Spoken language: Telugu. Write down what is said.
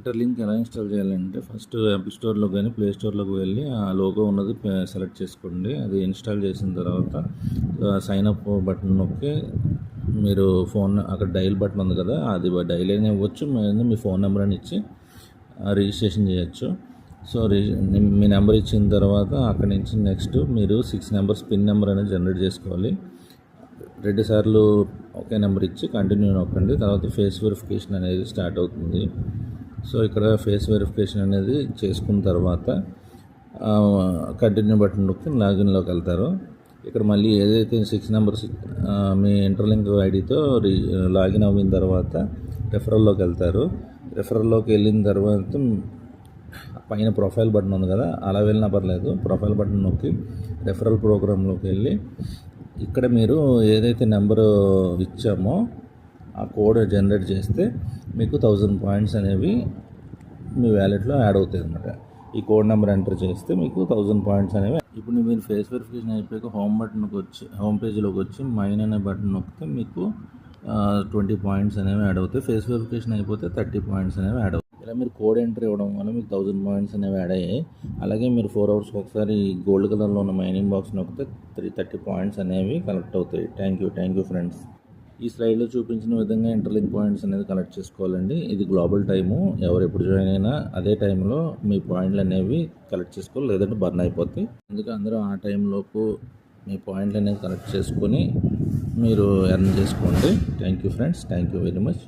ఇంటర్లింక్ ఎలా ఇన్స్టాల్ చేయాలంటే ఫస్ట్ యాపిల్ స్టోర్లో కానీ ప్లే స్టోర్లోకి వెళ్ళి ఆ లోగో ఉన్నది సెలెక్ట్ చేసుకోండి. అది ఇన్స్టాల్ చేసిన తర్వాత సైన్ అప్ బటన్ నొక్కి మీరు ఫోన్ అక్కడ డైల్ బటన్ ఉంది కదా, అది డైల్ అయినా ఇవ్వచ్చు, మీ ఫోన్ నెంబర్ అని ఇచ్చి రిజిస్ట్రేషన్ చేయొచ్చు. సో మీ నెంబర్ ఇచ్చిన తర్వాత అక్కడి నుంచి నెక్స్ట్ మీరు 6 నెంబర్స్ పిన్ నెంబర్ అనేది జనరేట్ చేసుకోవాలి. 2 సార్లు ఒకే నెంబర్ ఇచ్చి కంటిన్యూ నొక్కండి. తర్వాత ఫేస్ వెరిఫికేషన్ అనేది స్టార్ట్ అవుతుంది. సో ఇక్కడ ఫేస్ వెరిఫికేషన్ అనేది చేసుకున్న తర్వాత కంటిన్యూ బటన్ నొక్కి లాగిన్లోకి వెళ్తారు. ఇక్కడ మళ్ళీ ఏదైతే 6 నెంబర్స్ మీ ఇంటర్లింక్ ఐడితో లాగిన్ అయిన తర్వాత రెఫరల్లోకి వెళ్తారు. రెఫరల్లోకి వెళ్ళిన తర్వాత పైన ప్రొఫైల్ బటన్ ఉంది కదా, అలా వెళ్ళినా పర్లేదు, ప్రొఫైల్ బటన్ నొక్కి రెఫరల్ ప్రోగ్రాంలోకి వెళ్ళి ఇక్కడ మీరు ఏదైతే నెంబరు ఇచ్చామో ఆ కోడ్ జనరేట్ చేస్తే మీకు 1000 పాయింట్స్ అనేవి మీ వ్యాలెట్లో యాడ్ అవుతాయి అన్నమాట. ఈ కోడ్ నెంబర్ ఎంటర్ చేస్తే మీకు 1000 పాయింట్స్ అనేవి. ఇప్పుడు మీరు ఫేస్ వెరిఫికేషన్ అయిపోయాక హోమ్ పేజ్లోకి వచ్చి మైన్ అనే బటన్ నొక్కితే మీకు 20 పాయింట్స్ అనేవి యాడ్ అవుతాయి. ఫేస్ వెరిఫికేషన్ అయిపోతే 30 పాయింట్స్ అనేవి యాడ్ అవుతాయి. ఇలా మీరు కోడ్ ఎంట్రీ ఇవ్వడం వల్ల మీకు 1000 పాయింట్స్ అనేవి యాడ్ అయ్యాయి. అలాగే మీరు 4 అవర్స్కి ఒకసారి గోల్డ్ కలర్లో ఉన్న మైనింగ్ బాక్స్ నొక్కితే 30 పాయింట్స్ అనేవి కలెక్ట్ అవుతాయి. Thank you friends. ఈ స్లైడ్లో చూపించిన విధంగా ఇంటర్లింక్ పాయింట్స్ అనేది కలెక్ట్ చేసుకోవాలండి. ఇది గ్లోబల్ టైము, ఎవరు ఎప్పుడు జాయిన్ అయినా అదే టైంలో మీ పాయింట్లు అనేవి కలెక్ట్ చేసుకోవాలి, లేదంటే బర్న్ అయిపోతాయి. అందుకే అందరూ ఆ టైంలోపు మీ పాయింట్లు అనేవి కలెక్ట్ చేసుకొని మీరు ఎర్న్ చేసుకోండి. Thank you friends, thank you very much.